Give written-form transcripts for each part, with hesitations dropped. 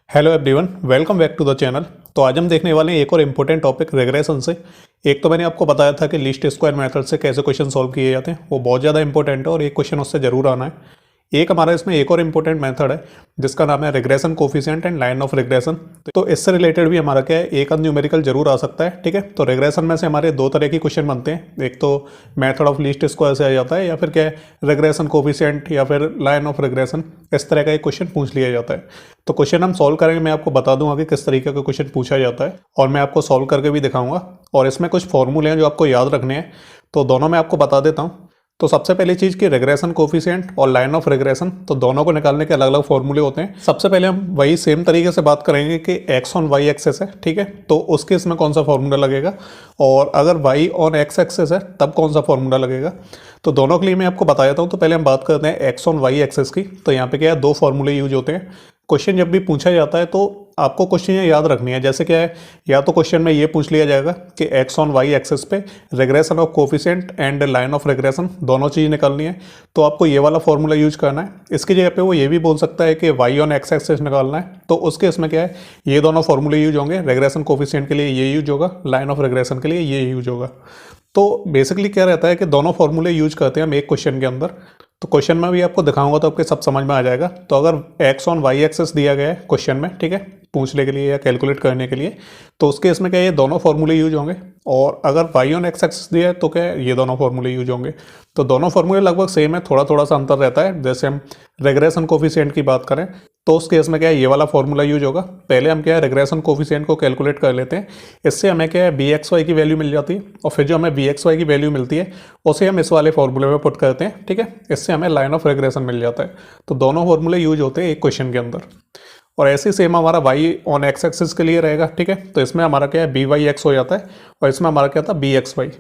Hello everyone, welcome back to the channel. तो आज हम देखने वाले हैं एक और इम्पोर्टेंट टॉपिक रेग्रेशन से। एक तो मैंने आपको बताया था कि लीस्ट स्क्वायर मेथड से कैसे क्वेश्चन सॉल्व किए जाते हैं, वो बहुत ज़्यादा इंपॉर्टेंट है और एक क्वेश्चन उससे जरूर आना है। एक हमारा इसमें एक और इम्पोर्टेंट मेथड है जिसका नाम है regression coefficient and line of regression. तो इससे रिलेटेड भी हमारा क्या है, एक न्यूमेरिकल जरूर आ सकता है। ठीक है, तो रिग्रेशन में से हमारे दो तरह के क्वेश्चन बनते हैं। एक तो मेथड ऑफ लीस्ट स्क्वायर से आ जाता है, या फिर क्या है रिग्रेशन कोफिशिएंट या फिर लाइन ऑफ रिग्रेशन, इस तरह का एक क्वेश्चन पूछ लिया जाता है। तो क्वेश्चन हम सॉल्व करेंगे, मैं आपको बता दूंगा कि किस तरीके का क्वेश्चन पूछा जाता है और मैं आपको सॉल्व करके भी दिखाऊंगा। और इसमें कुछ फॉर्मूले हैं जो आपको याद रखने हैं, तो दोनों मैं आपको बता देता हूँ। तो सबसे पहली चीज़ कि रिग्रेशन कोफिशिएंट और लाइन ऑफ रिग्रेशन, तो दोनों को निकालने के अलग अलग फॉर्मूले होते हैं। सबसे पहले हम वही सेम तरीके से बात करेंगे कि एक्स ऑन वाई एक्सेस है, ठीक है, तो उसके इसमें कौन सा फॉर्मूला लगेगा, और अगर वाई ऑन एक्स एक्सेस है तब कौन सा फॉर्मूला लगेगा। तो दोनों के लिए मैं आपको बता देता हूँ। तो पहले हम बात करते हैं एक्स ऑन वाई एक्सेस की। तो यहाँ पे क्या है, दो फॉर्मूले यूज होते हैं। क्वेश्चन जब भी पूछा जाता है तो आपको क्वेश्चन याद रखनी है। जैसे क्या है, या तो क्वेश्चन में ये पूछ लिया जाएगा कि एक्स ऑन वाई एक्सेस पे regression of coefficient and line of regression दोनों चीज़ निकालनी है, तो आपको ये वाला फॉर्मूला यूज करना है। इसकी जगह पे वो ये भी बोल सकता है कि वाई ऑन एक्स एक्सेस निकालना है, तो उसके इसमें क्या है, ये दोनों फॉर्मूले यूज होंगे। रिग्रेशन कोफिशिएंट के लिए ये यूज होगा, लाइन ऑफ रिग्रेशन के लिए ये यूज होगा। तो बेसिकली क्या रहता है कि दोनों फॉर्मूले यूज करते हैं हम एक क्वेश्चन के अंदर। तो क्वेश्चन में भी आपको दिखाऊंगा तो आपके सब समझ में आ जाएगा। तो अगर एक्स ऑन वाई एक्सेस दिया गया है क्वेश्चन में, ठीक है, पूछने के लिए या कैलकुलेट करने के लिए, तो उसके इसमें क्या है, ये दोनों फॉर्मूले यूज होंगे। और अगर वाई ऑन एक्स एक्सेस दिया है तो क्या है, ये दोनों फॉर्मूले यूज होंगे। तो दोनों फॉर्मूले लगभग सेम है, थोड़ा थोड़ा सा अंतर रहता है। जैसे हम रिग्रेशन कोफिशिएंट की बात करें तो उस केस में क्या है, ये वाला फॉर्मूला यूज होगा। पहले हम क्या है, रिग्रेशन कोफिशिएंट को कैलकुलेट कर लेते हैं। इससे हमें क्या है, बी एक्स वाई की वैल्यू मिल जाती है, और फिर जो हमें बी एक्स वाई की वैल्यू मिलती है उसे हम इस वाले फॉर्मूले में पुट करते हैं। ठीक है, इससे हमें लाइन ऑफ रिग्रेशन मिल जाता है। तो दोनों फॉर्मूले यूज होते हैं एक क्वेश्चन के अंदर। और ऐसे ही सेम हमारा वाई ऑन एक्स एक्सिस के लिए रहेगा। ठीक है, तो इसमें हमारा क्या है, बी वाई एक्स हो जाता है, और इसमें हमारा क्या था, बी एक्स वाई।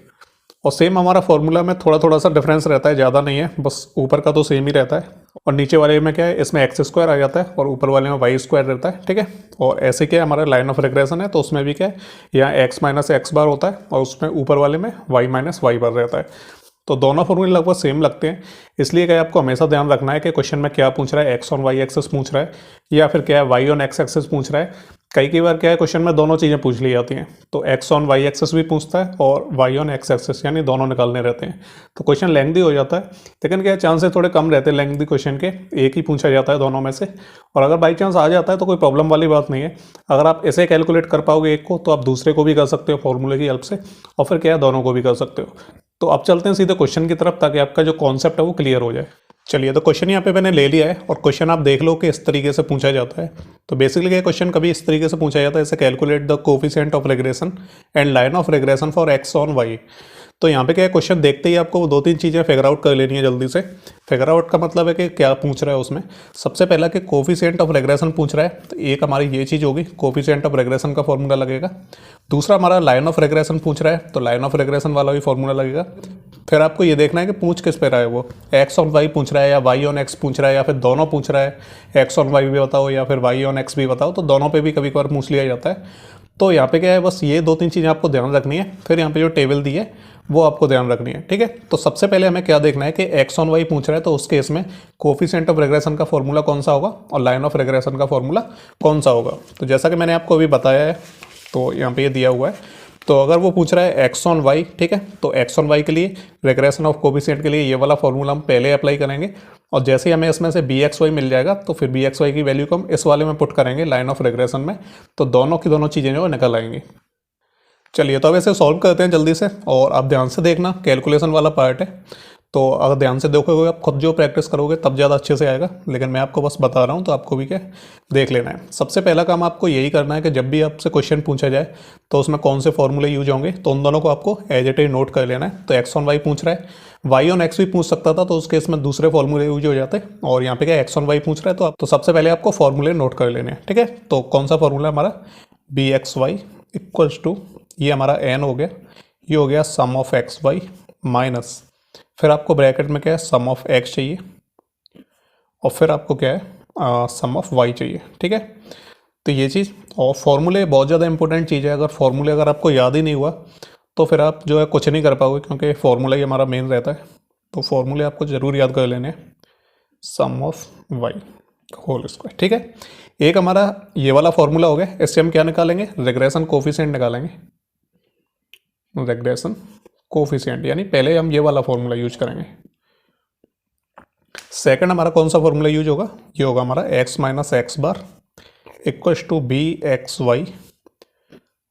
और सेम हमारा फॉर्मूला में थोड़ा थोड़ा सा डिफरेंस रहता है, ज़्यादा नहीं है, बस ऊपर का तो सेम ही रहता है। और नीचे वाले में क्या है, इसमें एक्स स्क्वायर आ जाता है और ऊपर वाले में वाई स्क्वायर रहता है। ठीक है, और ऐसे क्या है, हमारा लाइन ऑफ रिग्रेशन है तो उसमें भी क्या है, यहाँ एक्स माइनस एक्स बार होता है और उसमें ऊपर वाले में वाई माइनस वाई बार रहता है। तो दोनों फॉर्मूले लगभग सेम लगते हैं। इसलिए क्या है, आपको हमेशा ध्यान रखना है कि क्वेश्चन में क्या पूछ रहा है, एक्स ऑन वाई एक्सेस पूछ रहा है या फिर क्या है, वाई ऑन एक्स एक्सेस पूछ रहा है। कई बार क्या है, क्वेश्चन में दोनों चीज़ें पूछ ली जाती हैं। तो एक्स ऑन वाई एक्सेस भी पूछता है और वाई ऑन एक्स एक्सेस, यानी दोनों निकालने रहते हैं। तो क्वेश्चन लेंथी हो जाता है, लेकिन क्या है, चांसेस थोड़े कम रहते हैं लेंथी क्वेश्चन के, एक ही पूछा जाता है दोनों में से। और अगर बाई चांस आ जाता है तो कोई प्रॉब्लम वाली बात नहीं है। अगर आप ऐसे कैलकुलेट कर पाओगे एक को, तो आप दूसरे को भी कर सकते हो फॉर्मूले की हेल्प से, और फिर क्या है, दोनों को भी कर सकते हो। तो अब चलते हैं सीधे क्वेश्चन की तरफ, ताकि आपका जो कॉन्सेप्ट है वो क्लियर हो जाए। चलिए, तो क्वेश्चन यहाँ पे मैंने ले लिया है और क्वेश्चन आप देख लो कि इस तरीके से पूछा जाता है। तो बेसिकली क्या क्वेश्चन कभी इस तरीके से पूछा जाता है, जैसे calculate the coefficient of regression and line of regression for x on y. तो यहाँ पे क्या है, क्वेश्चन देखते ही आपको दो तीन चीज़ें फिगर आउट कर लेनी है जल्दी से। फिगर आउट का मतलब है कि क्या पूछ रहा है उसमें। सबसे पहला कि कोफिशिएंट ऑफ रिग्रेशन पूछ रहा है, तो एक हमारी ये चीज़ होगी, कोफिशिएंट ऑफ रिग्रेशन का फॉर्मूला लगेगा। दूसरा हमारा लाइन ऑफ रिग्रेशन पूछ रहा है, तो लाइन ऑफ रिग्रेशन वाला भी फॉर्मूला लगेगा। फिर आपको ये देखना है कि पूछ किस पे रहा है, वो एक्स ऑन वाई पूछ रहा है या वाई ऑन एक्स पूछ रहा है, या फिर दोनों पूछ रहा है, एक्स ऑन वाई भी बताओ या फिर वाई ऑन एक्स भी बताओ। तो दोनों पे भी कभी कभार पूछ लिया जाता है। तो यहाँ पे क्या है, बस ये दो तीन चीज़ें आपको ध्यान रखनी है। फिर यहाँ पे जो टेबल दी है वो आपको ध्यान रखनी है। ठीक है, तो सबसे पहले हमें क्या देखना है कि एक्स ऑन वाई पूछ रहा है, तो उस केस में कोफिशिएंट ऑफ रिग्रेशन का फॉर्मूला कौन सा होगा और लाइन ऑफ रिग्रेशन का फॉर्मूला कौन सा होगा। तो जैसा कि मैंने आपको अभी बताया है, तो यहाँ पे ये दिया हुआ है। तो अगर वो पूछ रहा है एक्स ऑन वाई, ठीक है, तो एक्स ऑन वाई के लिए रिग्रेशन ऑफ कोफिशिएंट के लिए ये वाला फॉर्मूला हम पहले अप्लाई करेंगे, और जैसे ही हमें इसमें से बी एक्स वाई मिल जाएगा तो फिर बी एक्स वाई की वैल्यू को हम इस वाले में पुट करेंगे लाइन ऑफ रिग्रेशन में। तो दोनों की दोनों चीज़ें जो निकल आएंगी। चलिए, तो अब इसे सॉल्व करते हैं जल्दी से, और आप ध्यान से देखना, कैलकुलेशन वाला पार्ट है। तो अगर ध्यान से देखोगे, आप खुद जो प्रैक्टिस करोगे तब ज़्यादा अच्छे से आएगा, लेकिन मैं आपको बस बता रहा हूँ तो आपको भी क्या देख लेना है। सबसे पहला काम आपको यही करना है कि जब भी आपसे क्वेश्चन पूछा जाए तो उसमें कौन से फॉर्मूले यूज होंगे, तो उन दोनों को आपको एज इट इज नोट कर लेना है। तो एक्स ऑन वाई पूछ रहा है, वाई ऑन एक्स भी पूछ सकता था, तो उस केस में दूसरे फॉर्मूले यूज हो जाते। और यहाँ पे क्या एक्स ऑन वाई पूछ रहा है, तो सबसे पहले आपको फॉर्मूले नोट कर लेने हैं। ठीक है, तो कौन सा फॉर्मूला हमारा, b x y equals to, ये हमारा एन हो गया, ये हो गया sum of x y minus, फिर आपको ब्रैकेट में क्या है, सम ऑफ एक्स चाहिए, और फिर आपको क्या है, सम ऑफ वाई चाहिए। ठीक है, तो ये चीज़, और फॉर्मूले बहुत ज़्यादा इंपॉर्टेंट चीज़ है। अगर फॉर्मूले अगर आपको याद ही नहीं हुआ तो फिर आप जो है कुछ नहीं कर पाओगे, क्योंकि फॉर्मूला ही हमारा मेन रहता है। तो फॉर्मूले आपको ज़रूर याद कर लेने हैं, सम ऑफ वाई होल स्क्वायर। ठीक है, एक हमारा ये वाला फॉर्मूला हो गया, इससे हम क्या निकालेंगे, रिग्रेशन कोफिशिएंट निकालेंगे। रिग्रेशन कोफिशिएंट यानी पहले हम ये वाला फॉर्मूला यूज करेंगे। सेकंड हमारा कौन सा फॉर्मूला यूज होगा, ये होगा हमारा x minus x bar equals to b x y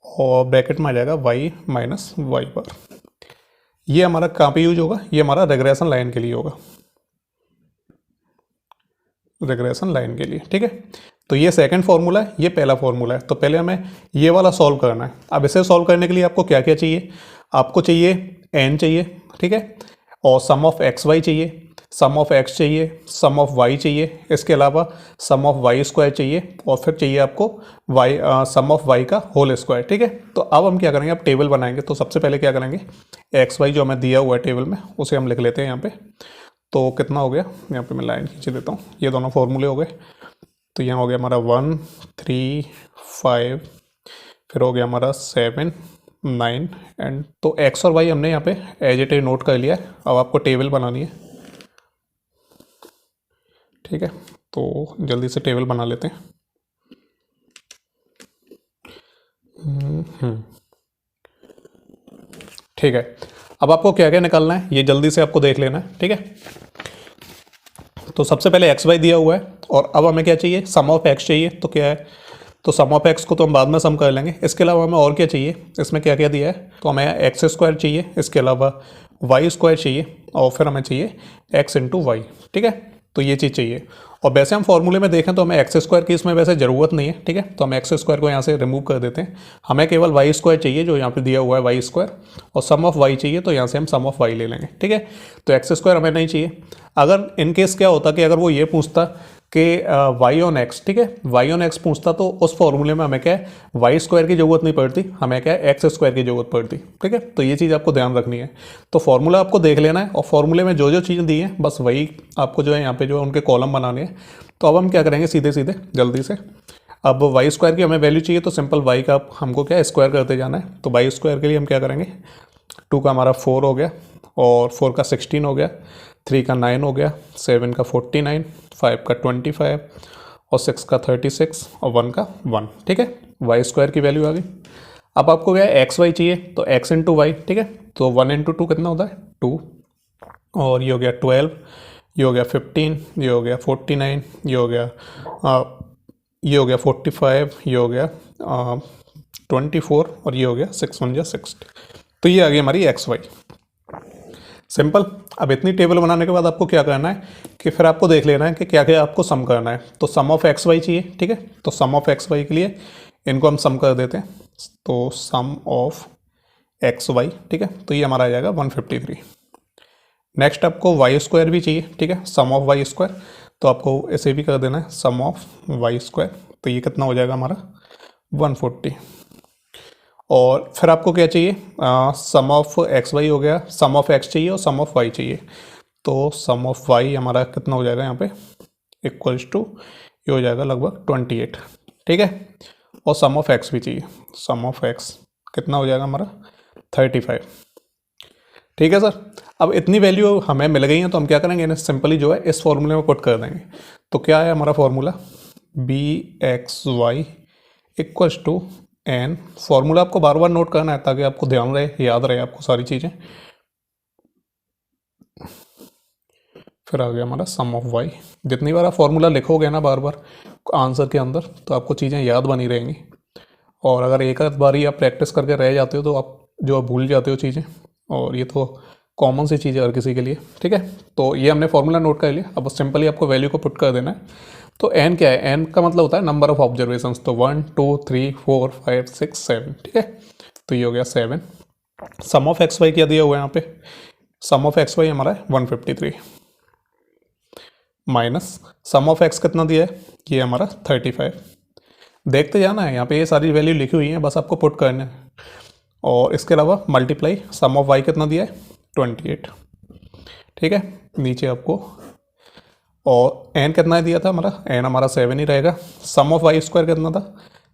और ब्रैकेट में आ जाएगा y माइनस वाई बार। ये हमारा कहाँ पे यूज होगा, ये हमारा रिग्रेशन लाइन के लिए होगा, रिग्रेशन लाइन के लिए। ठीक है, तो ये सेकंड फॉर्मूला है, ये पहला फॉर्मूला है। तो पहले हमें ये वाला सॉल्व करना है। अब इसे सॉल्व करने के लिए आपको क्या क्या चाहिए, आपको चाहिए n चाहिए, ठीक है, और सम ऑफ एक्स वाई चाहिए, सम ऑफ x चाहिए, सम ऑफ y चाहिए, इसके अलावा सम ऑफ y स्क्वायर चाहिए, और फिर चाहिए आपको सम ऑफ y का होल स्क्वायर। ठीक है, तो अब हम क्या करेंगे, अब टेबल बनाएंगे। तो सबसे पहले क्या करेंगे, एक्स वाई जो हमें दिया हुआ है टेबल में उसे हम लिख लेते हैं यहाँ पे। तो कितना हो गया, यहाँ पे मैं लाइन खींच देता हूँ, ये दोनों फॉर्मूले हो गए। तो यहाँ हो गया हमारा 1 3 5, फिर हो गया हमारा 7 9 एंड, तो x और y हमने यहाँ पे एज इट इज नोट कर लिया है। अब आपको टेबल बनानी है। ठीक है, तो जल्दी से टेबल बना लेते हैं। ठीक है, अब आपको क्या क्या निकालना है ये जल्दी से आपको देख लेना है। ठीक है, तो सबसे पहले एक्स वाई दिया हुआ है, और अब हमें क्या चाहिए, सम ऑफ एक्स चाहिए। तो क्या है, तो सम ऑफ एक्स को तो हम बाद में सम कर लेंगे। इसके अलावा हमें और क्या चाहिए, इसमें क्या क्या दिया है, तो हमें एक्स स्क्वायर चाहिए, इसके अलावा वाई स्क्वायर चाहिए, और फिर हमें चाहिए एक्स इंटू वाई। ठीक है, तो ये चीज़ चाहिए। और वैसे हम फॉर्मूले में देखें तो हमें एक्स स्क्वायर की इसमें वैसे ज़रूरत नहीं है। ठीक है, तो हम एक्स स्क्वायर को यहाँ से रिमूव कर देते हैं। हमें केवल वाई स्क्वायर चाहिए जो यहाँ पे दिया हुआ है वाई स्क्वायर, और सम ऑफ वाई चाहिए, तो यहाँ से हम सम ऑफ वाई ले लेंगे। ठीक है, तो एक्स स्क्वायर हमें नहीं चाहिए। अगर इन केस क्या होता कि अगर वो ये पूछता कि वाई ऑन एक्स, ठीक है, वाई ऑन एक्स पूछता, तो उस फॉर्मूले में हमें क्या है, वाई स्क्वायर की जरूरत नहीं पड़ती, हमें क्या है एक्स स्क्वायर की जरूरत पड़ती। ठीक है, तो ये चीज़ आपको ध्यान रखनी है। तो फॉर्मूला आपको देख लेना है, और फॉर्मूले में जो जो चीज़ें दी हैं बस वही आपको जो है यहाँ पे जो है उनके कॉलम बनाने हैं। तो अब हम क्या करेंगे, सीधे सीधे जल्दी से, अब वाई स्क्वायर की हमें वैल्यू चाहिए, तो सिंपल वाई का हमको क्या स्क्वायर करते जाना है। तो वाई स्क्वायर के लिए हम क्या करेंगे, 2 का हमारा 4 हो गया, और 4 का 16 हो गया, 3 का 9 हो गया, 7 का 49, 5 का 25, और 6 का 36, और 1 का 1। ठीक है, वाई स्क्वायर की वैल्यू आ गई। अब आपको क्या है, एक्स वाई चाहिए, तो एक्स इंटू वाई। ठीक है, तो 1 इंटू 2 कितना होता है, 2, और ये हो गया 12, ये हो गया 15, ये हो गया 49, ये हो गया 45, ये हो गया 24, और ये हो गया 6 1 60। तो ये आ गई हमारी एक्स वाई, सिंपल। अब इतनी टेबल बनाने के बाद आपको क्या करना है कि फिर आपको देख लेना है कि क्या क्या आपको सम करना है। तो सम ऑफ एक्स वाई चाहिए। ठीक है, तो सम ऑफ एक्स वाई के लिए इनको हम सम कर देते हैं। तो सम ऑफ एक्स वाई, ठीक है, तो ये हमारा आ जाएगा 153। नेक्स्ट आपको वाई स्क्वायर भी चाहिए। ठीक है, सम ऑफ वाई स्क्वायर, तो आपको इसे भी कर देना है सम ऑफ वाई स्क्वायर। तो ये कितना हो जाएगा हमारा 140। और फिर आपको क्या चाहिए, सम ऑफ एक्स वाई हो गया, सम ऑफ एक्स चाहिए और सम ऑफ वाई चाहिए। तो सम ऑफ वाई हमारा कितना हो जाएगा यहाँ पे, इक्वल्स टू ये हो जाएगा लगभग 28। ठीक है, और सम ऑफ एक्स भी चाहिए, सम ऑफ एक्स कितना हो जाएगा हमारा 35। ठीक है सर, अब इतनी वैल्यू हमें मिल गई है, तो हम क्या करेंगे, इन्हें सिंपली जो है इस फॉर्मूले में पुट कर देंगे। तो क्या है हमारा formula, b x y equals to n. Formula आपको बार बार नोट करना है ताकि आपको ध्यान रहे, याद रहे आपको सारी चीज़ें। फिर आ गया हमारा सम ऑफ वाई। जितनी बार आप फॉर्मूला लिखोगे ना बार बार आंसर के अंदर, तो आपको चीज़ें याद बनी रहेंगी। और अगर एक आध बार ही आप प्रैक्टिस करके रह जाते हो तो आप जो भूल जाते हो चीज़ें, और ये तो कॉमन सी चीज़ है हर किसी के लिए। ठीक है, तो ये हमने फॉर्मूला नोट कर लिया। अब सिंपली आपको वैल्यू को पुट कर देना है। तो एन क्या है, एन का मतलब होता है नंबर ऑफ ऑब्जर्वेशंस। तो 1 2 3 4 5 6 7। ठीक है, तो ये हो गया 7। सम ऑफ एक्स वाई क्या दिया हुआ है यहाँ पे, सम ऑफ एक्स वाई हमारा है 153, माइनस सम ऑफ एक्स कितना दिया है, ये हमारा 35। देखते जाना है, यहाँ पे ये सारी वैल्यू लिखी हुई है, बस आपको पुट करना है। और इसके अलावा मल्टीप्लाई सम ऑफ वाई कितना दिया है 28। ठीक है, नीचे आपको, और एन कितना दिया था हमारा, एन हमारा 7 ही रहेगा। सम ऑफ वाई स्क्वायर कितना था,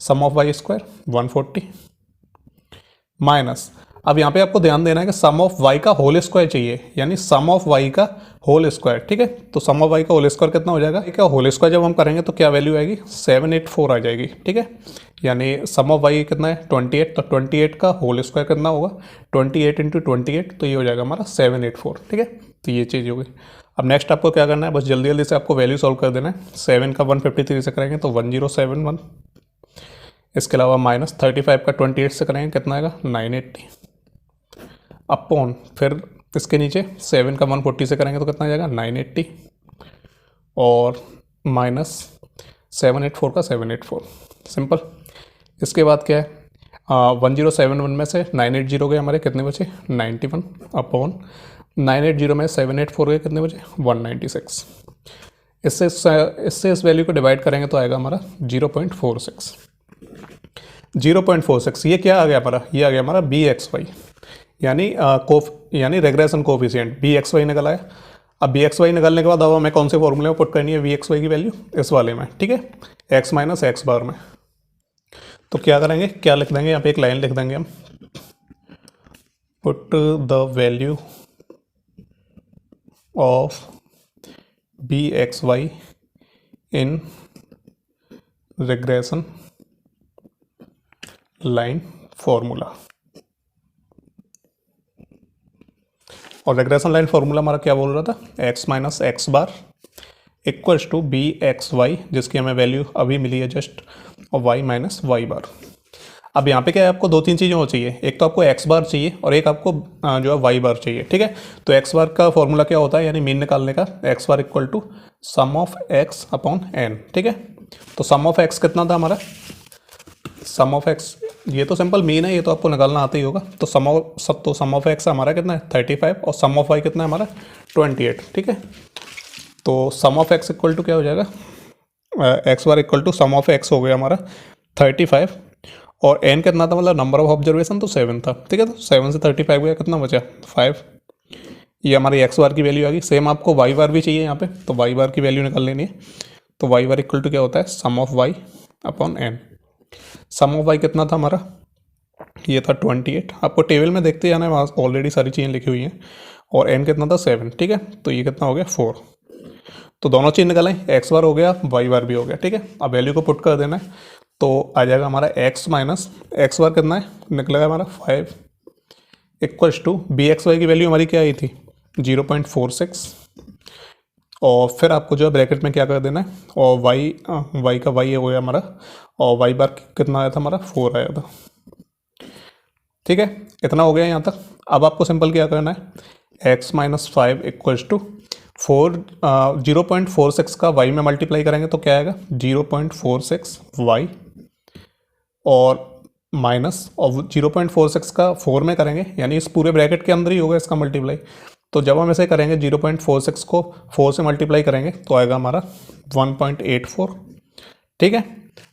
सम ऑफ वाई स्क्वायर 140, माइनस अब यहाँ पे आपको ध्यान देना है कि सम ऑफ वाई का होल स्क्वायर चाहिए, यानी सम ऑफ वाई का होल स्क्वायर। ठीक है, तो सम ऑफ वाई का होल स्क्वायर कितना हो जाएगा, ठीक है, होल स्क्वायर जब हम करेंगे तो क्या वैल्यू आएगी, 784 आ जाएगी। ठीक है, यानी सम ऑफ वाई कितना है 28, तो 28 का होल स्क्वायर कितना होगा 28 इंटू 28, तो ये हो जाएगा हमारा 784। ठीक है, तो ये चीज़ होगी। अब नेक्स्ट आपको क्या करना है, बस जल्दी जल्दी से आपको वैल्यू सॉल्व कर देना है। 7 का 153 से करेंगे तो 1071, इसके अलावा -35 का 28 से करेंगे कितना आएगा 980, अपॉन फिर इसके नीचे 7 का 140 से करेंगे तो कितना आ जाएगा 980, और -784 का 784, सिंपल। इसके बाद क्या है 1071 में से 980 गए हमारे, कितने बचे 91, अपॉन 980 में 784 गए, कितने बचे 196। इससे इस वैल्यू को डिवाइड करेंगे तो आएगा हमारा 0.46। 0.46 ये क्या आ गया हमारा, ये आ गया हमारा BXY, यानी रेग्रेशन कोफिशिएंट BXY निकला है। अब BXY निकालने के बाद अब हमें कौन से फॉर्मूले में पुट करनी है BXY की वैल्यू, इस वाले में। ठीक है, x माइनस एक्स बार में। तो क्या करेंगे, क्या लिख देंगे यहाँ पे, एक लाइन लिख देंगे हम, put the value of BXY in regression line formula. और रिग्रेशन लाइन फॉर्मूला हमारा क्या बोल रहा था, x minus x bar equals to BXY, जिसकी हमें वैल्यू अभी मिली है जस्ट, और y माइनस वाई बार। अब यहाँ पे क्या है, आपको दो तीन चीज़ें हो चाहिए, एक तो आपको x बार चाहिए और एक आपको जो है y बार चाहिए। ठीक है, तो x बार का फॉर्मूला क्या होता है, यानी मीन निकालने का, x bar equal to sum of x upon n। ठीक है, तो सम ऑफ x कितना था हमारा, सम ऑफ x, ये तो सिंपल मीन है, ये तो आपको निकालना आता ही होगा। तो सम ऑफ x हमारा कितना है 35, और सम ऑफ y कितना है हमारा 28। ठीक है, तो sum of x equal to क्या हो जाएगा, x bar equal to sum of x हो गया हमारा 35, और n कितना था, मतलब नंबर ऑफ ऑब्जर्वेशन तो 7 था। ठीक है, तो 7 से 35 गया, कितना बचा 5, ये हमारी x बार की वैल्यू आ गई। सेम आपको y बार भी चाहिए यहाँ पे, तो y बार की वैल्यू निकाल लेनी है। तो y बार इक्वल टू क्या होता है, sum of y upon n। Sum of y कितना था हमारा, ये था 28, आपको टेबल में देखते जाना है, वहाँ ऑलरेडी सारी चीज़ें लिखी हुई हैं। और n कितना था 7। ठीक है, तो ये कितना हो गया 4। तो दोनों चीज़ निकालें, x बार हो गया, y बार भी हो गया। ठीक है, अब वैल्यू को पुट कर देना है, तो आ जाएगा हमारा x माइनस एक्स बार कितना है, निकलेगा हमारा 5 इक्वल्स टू BXY की वैल्यू हमारी क्या आई थी 0.46, और फिर आपको जो है ब्रैकेट में क्या कर देना है, और y का y हो गया हमारा, और y बार कितना आया था हमारा 4 आया था। ठीक है, इतना हो गया यहाँ तक। अब आपको सिंपल क्या करना है, x माइनस 5 इक्वल्स टू 0.46 का y में मल्टीप्लाई करेंगे तो क्या आएगा 0.46 y, और माइनस, और 0.46 का 4 में करेंगे, यानी इस पूरे ब्रैकेट के अंदर ही होगा इसका मल्टीप्लाई। तो जब हम ऐसे करेंगे 0.46 को 4 से मल्टीप्लाई करेंगे तो आएगा हमारा 1.84। ठीक है,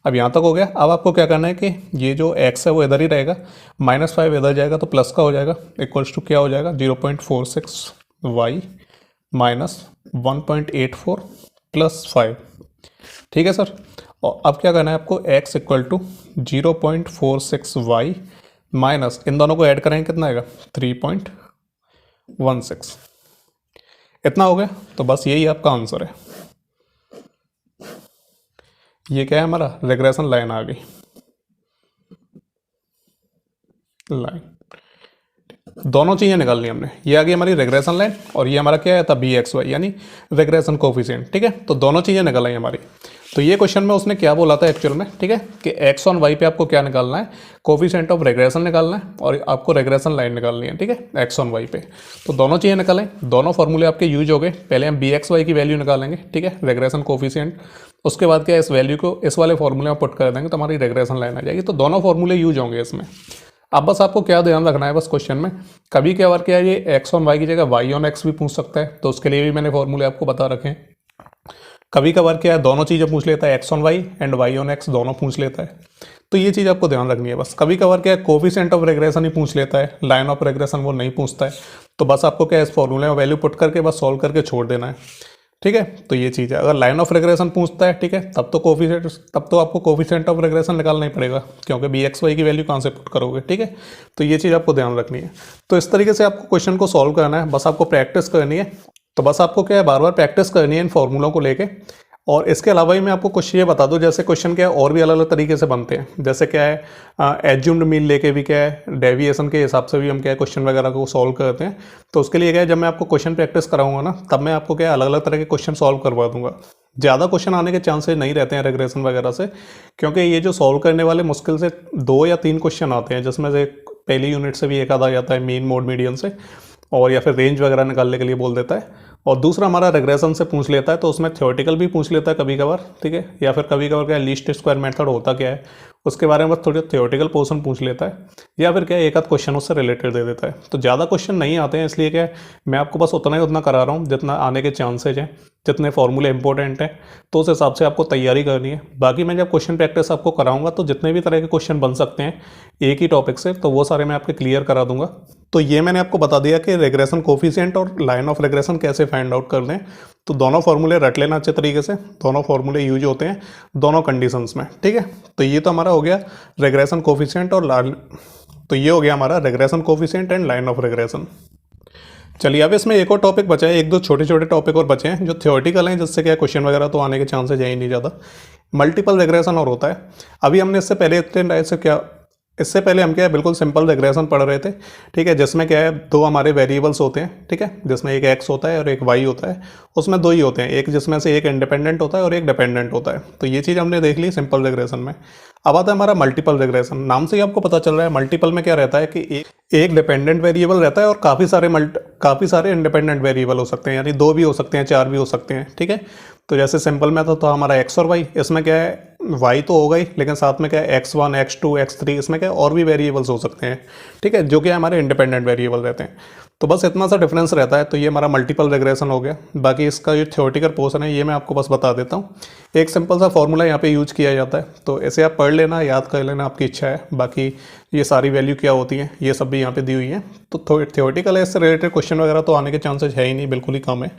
अब यहाँ तक हो गया। अब आपको क्या करना है कि ये जो x है वो इधर ही रहेगा, -5 इधर जाएगा तो प्लस का हो जाएगा, इक्वल्स टू क्या हो जाएगा 0.46 y माइनस 1.84 प्लस 5। ठीक है सर, और अब क्या करना है आपको, x equal to 0.46 y minus, इन दोनों को ऐड करेंगे कितना आएगा 3.16। इतना हो गया, तो बस यही आपका आंसर है। ये क्या है हमारा, रिग्रेशन लाइन आ गई, लाइन। दोनों चीज़ें निकालनी हमने, ये आ गई हमारी रिग्रेशन लाइन, और ये हमारा क्या है था BXY, यानी रिग्रेशन कोफिशिएंट। ठीक है, तो दोनों चीज़ें निकल आई हमारी। तो ये क्वेश्चन में उसने क्या बोला था एक्चुअल में, ठीक है, कि x ऑन y पे आपको क्या निकालना है, कोफिशिएंट ऑफ रिग्रेशन निकालना है, और आपको रिग्रेशन लाइन निकालनी है। ठीक है, x ऑन y पे। तो दोनों चीज़ें निकालें, दोनों फॉर्मूले आपके यूज हो गए। पहले हम BXY की वैल्यू निकालेंगे, ठीक है, रिग्रेशन कोफिशिएंट। उसके बाद क्या, इस वैल्यू को इस वाले फॉर्मूले में पुट कर देंगे तो हमारी रिग्रेशन लाइन आ जाएगी। तो दोनों फॉर्मूले यूज होंगे इसमें। अब बस आपको क्या ध्यान रखना है, बस क्वेश्चन में कभी क्या बार क्या है, ये x ऑन y की जगह y ऑन x भी पूछ सकता है, तो उसके लिए भी मैंने फॉर्मूले आपको बता रखे हैं। कभी कभार क्या है, दोनों चीज़ें पूछ लेता है, x on y and y on x दोनों पूछ लेता है। तो ये चीज़ आपको ध्यान रखनी है बस। कभी कभार क्या है, कोफिशिएंट ऑफ रिग्रेशन ही पूछ लेता है, लाइन ऑफ रिग्रेशन वो नहीं पूछता है। तो बस आपको क्या है, इस फॉर्मूले में वैल्यू पुट करके बस सॉल्व करके छोड़ देना है। ठीक है। तो ये चीज़ है, अगर लाइन ऑफ रिग्रेशन पूछता है, ठीक है, तब तो आपको कोफिशिएंट ऑफ रिग्रेशन निकालना ही पड़ेगा, क्योंकि बी एक्स वाई की वैल्यू कहाँ से पुट करोगे, ठीक है। तो ये चीज़ आपको ध्यान रखनी है। तो इस तरीके से आपको क्वेश्चन को सॉल्व करना है, बस आपको प्रैक्टिस करनी है। तो बस आपको क्या है, बार बार प्रैक्टिस करनी है इन फॉर्मूलों को लेके। और इसके अलावा ही मैं आपको कुछ ये बता दूं, जैसे क्वेश्चन क्या है और भी अलग अलग तरीके से बनते हैं। जैसे क्या है, एज्यूम्ड मीन लेके भी क्या है, डेविएशन के हिसाब से भी हम क्या है क्वेश्चन वगैरह को सॉल्व करते हैं। तो उसके लिए क्या है, जब मैं आपको क्वेश्चन प्रैक्टिस कराऊंगा ना, तब मैं आपको क्या है अलग अलग तरह के क्वेश्चन सॉल्व करवा दूंगा। ज़्यादा क्वेश्चन आने के चांसेस नहीं रहते हैं रिग्रेशन वगैरह से, क्योंकि ये जो सॉल्व करने वाले मुश्किल से 2 या 3 क्वेश्चन आते हैं, जिसमें से पहली यूनिट से भी एक आधा जाता है मीन मोड मीडियन से, और या फिर रेंज वगैरह निकालने के लिए बोल देता है। और दूसरा हमारा रिग्रेशन से पूछ लेता है, तो उसमें थ्योरेटिकल भी पूछ लेता है कभी कभार, ठीक है, या फिर कभी कभार क्या है लीस्ट स्क्वायर मेथड होता क्या है उसके बारे में बस थोड़ी थ्योरेटिकल पोर्शन पूछ लेता है, या फिर क्या है एक आध क्वेश्चन उससे रिलेटेड दे देता है। तो ज़्यादा क्वेश्चन नहीं आते हैं, इसलिए क्या है मैं आपको बस उतना करा रहा हूँ जितना आने के चांसेज हैं, जितने फॉर्मूले इंपॉर्टेंट हैं, तो उस हिसाब से आपको तैयारी करनी है। बाकी मैं जब क्वेश्चन प्रैक्टिस आपको कराऊंगा, तो जितने भी तरह के क्वेश्चन बन सकते हैं एक ही टॉपिक से, तो वो सारे मैं आपके क्लियर करा दूंगा। तो ये मैंने आपको बता दिया कि रिग्रेशन कोफिशिएंट और लाइन ऑफ रिग्रेशन कैसे फाइंड आउट कर दें। तो दोनों फार्मूले रट लेना अच्छे तरीके से, दोनों फार्मूले यूज होते हैं दोनों कंडीशंस में, ठीक है। तो ये तो हमारा हो गया रिग्रेशन कोफिशिएंट तो ये हो गया हमारा regression coefficient and line of regression. चलिए अब इसमें एक और टॉपिक बचा है, एक दो छोटे छोटे टॉपिक और बचे हैं जो थ्योरेटिकल हैं, जिससे क्या क्वेश्चन वगैरह तो आने के चांसेस है ही नहीं ज़्यादा। मल्टीपल रिग्रेशन और होता है। अभी हमने इससे पहले हम क्या है बिल्कुल सिंपल रिग्रेशन पढ़ रहे थे, ठीक है, जिसमें क्या है 2 हमारे वेरिएबल्स होते हैं, ठीक है, जिसमें एक एक्स होता है और एक वाई होता है। उसमें 2 ही होते हैं, एक जिसमें से एक इंडिपेंडेंट होता है और एक डिपेंडेंट होता है। तो ये चीज़ हमने देख ली सिंपल रिग्रेशन में। अब आता है हमारा मल्टीपल रिग्रेशन। नाम से ही आपको पता चल रहा है मल्टीपल में क्या रहता है कि एक डिपेंडेंट वेरिएबल रहता है और काफ़ी सारे इंडिपेंडेंट वेरिएबल हो सकते हैं, यानी 2 भी हो सकते हैं, 4 भी हो सकते हैं, ठीक है। तो जैसे सिंपल में तो हमारा एक्स और वाई, इसमें क्या है वाई तो होगा ही, लेकिन साथ में क्या है x1 x2 x3, इसमें क्या है और भी वेरिएबल्स हो सकते हैं, ठीक है, जो कि हमारे इंडिपेंडेंट वेरिएबल रहते हैं। तो बस इतना सा डिफरेंस रहता है। तो ये हमारा मल्टीपल रिग्रेशन हो गया। बाकी इसका जो थ्योरेटिकल पोर्शन है ये मैं आपको बस बता देता हूँ। एक सिंपल सा फॉर्मूला यहाँ पे यूज किया जाता है, तो ऐसे आप पढ़ लेना, याद कर लेना, आपकी इच्छा है। बाकी ये सारी वैल्यू क्या होती है ये सब भी यहाँ पे दी हुई है। तो थ्योरेटिकल है, इससे रिलेटेड क्वेश्चन वगैरह तो आने के चांसेस है ही नहीं, बिल्कुल ही कम है।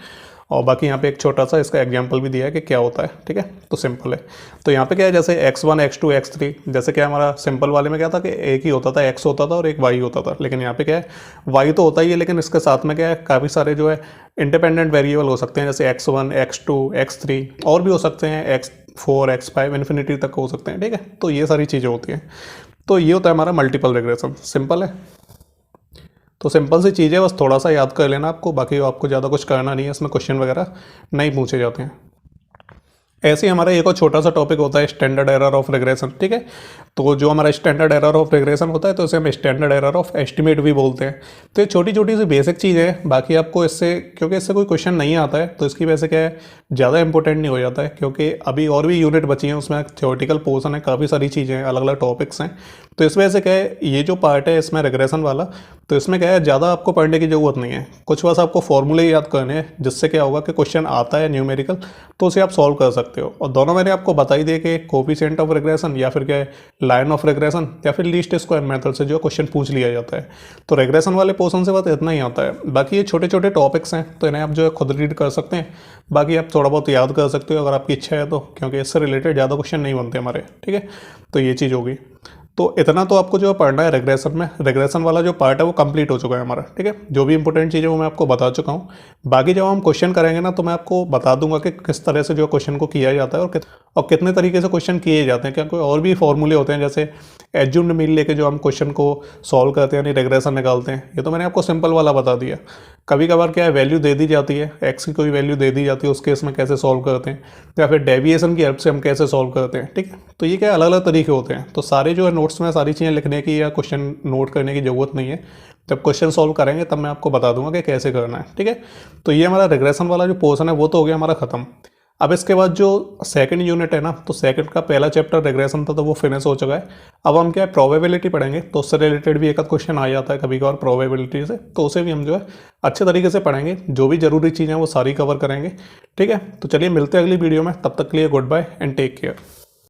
और बाकी यहाँ पे एक छोटा सा इसका एग्जांपल भी दिया है कि क्या होता है, ठीक है। तो सिंपल है। तो यहाँ पे क्या है, जैसे x1 x2 x3, जैसे क्या हमारा सिंपल वाले में क्या था कि एक ही होता था, x होता था और एक y होता था। लेकिन यहाँ पे क्या है y तो होता ही है, लेकिन इसके साथ में क्या है काफ़ी सारे जो है इंडिपेंडेंट वेरिएबल हो सकते हैं, जैसे x1 x2 x3 और भी हो सकते हैं, x4 x5 इन्फिनिटी तक हो सकते हैं, ठीक है। तो ये सारी चीज़ें होती हैं। तो ये होता है हमारा मल्टीपल रिग्रेशन। सिंपल है, तो सिंपल सी चीज़ है, बस थोड़ा सा याद कर लेना आपको। बाकी आपको ज़्यादा कुछ करना नहीं है, इसमें क्वेश्चन वगैरह नहीं पूछे जाते हैं। ऐसे ही हमारा एक और छोटा सा टॉपिक होता है स्टैंडर्ड एरर ऑफ रिग्रेशन, ठीक है। तो जो हमारा स्टैंडर्ड एरर ऑफ रिग्रेशन होता है, तो इसे हम स्टैंडर्ड एरर ऑफ एस्टिमेट भी बोलते हैं। तो ये छोटी छोटी सी बेसिक चीज़ है। बाकी आपको इससे, क्योंकि इससे कोई क्वेश्चन नहीं आता है, तो इसकी वजह से क्या है ज़्यादा इंपॉर्टेंट नहीं हो जाता है, क्योंकि अभी और भी यूनिट बची हैं, उसमें थ्योरेटिकल पोर्शन है, काफ़ी सारी चीज़ें हैं, अलग अलग टॉपिक्स हैं। तो इस वजह से क्या है, ये जो पार्ट है इसमें रिग्रेशन वाला, तो इसमें क्या है ज़्यादा आपको पढ़ने की ज़रूरत नहीं है। कुछ बस आपको फॉर्मूले याद करने हैं, जिससे क्या होगा कि क्वेश्चन आता है न्यूमेरिकल तो उसे आप सॉल्व कर सकते हो। और दोनों मैंने आपको बता ही दिए कि कोफिशिएंट ऑफ रिग्रेशन या फिर क्या है लाइन ऑफ रिग्रेशन या फिर लीस्ट स्क्वायर मेथड से जो क्वेश्चन पूछ लिया जाता है। तो रिग्रेशन वाले पोर्शन से बस इतना ही आता है। बाकी ये छोटे छोटे टॉपिक्स हैं, तो इन्हें आप जो है खुद रीड कर सकते हैं। बाकी आप थोड़ा बहुत याद कर सकते हो अगर आपकी इच्छा है तो, क्योंकि इससे रिलेटेड ज़्यादा क्वेश्चन नहीं बनते हमारे, ठीक है। तो ये चीज़ होगी। तो इतना तो आपको जो पढ़ना है रिग्रेशन में। रिग्रेशन वाला जो पार्ट है वो कंप्लीट हो चुका है हमारा, ठीक है। जो भी इंपॉर्टेंट चीज़ है वो मैं आपको बता चुका हूँ। बाकी जब हम क्वेश्चन करेंगे ना, तो मैं आपको बता दूंगा कि किस तरह से जो क्वेश्चन को किया जाता है और कितने तरीके से क्वेश्चन किए जाते हैं। क्योंकि और भी फॉर्मूले होते हैं, जैसे एज्यूम्ड मीन लेके जो हम क्वेश्चन को सॉल्व करते हैं, यानी रिग्रेशन निकालते हैं। ये तो मैंने आपको सिंपल वाला बता दिया। कभी कभार क्या है वैल्यू दे दी जाती है, एक्स की कोई वैल्यू दे दी जाती है, उस केस में कैसे सॉल्व करते हैं, या फिर डेविएशन की हेल्प से हम कैसे सॉल्व करते हैं, ठीक है। तो ये क्या अलग अलग तरीके होते हैं। तो सारे जो है नोट्स में सारी चीज़ें लिखने की या क्वेश्चन नोट करने की ज़रूरत नहीं है। जब क्वेश्चन सॉल्व करेंगे तब मैं आपको बता दूंगा कि कैसे करना है, ठीक है। तो ये हमारा रिग्रेशन वाला जो पोर्शन है वो तो हो गया हमारा खत्म। अब इसके बाद जो सेकंड यूनिट है ना, तो सेकंड का पहला चैप्टर रिग्रेशन था, तो वो फिनिश हो चुका है। अब हम क्या है प्रोबेबिलिटी पढ़ेंगे, तो उससे रिलेटेड भी एक आध क्वेश्चन आ जाता है कभी कभार प्रोबेबिलिटी से, तो उसे भी हम जो है अच्छे तरीके से पढ़ेंगे। जो भी जरूरी चीज़ें हैं वो सारी कवर करेंगे, ठीक है। तो चलिए मिलते हैं अगली वीडियो में, तब तक के लिए goodbye and take care.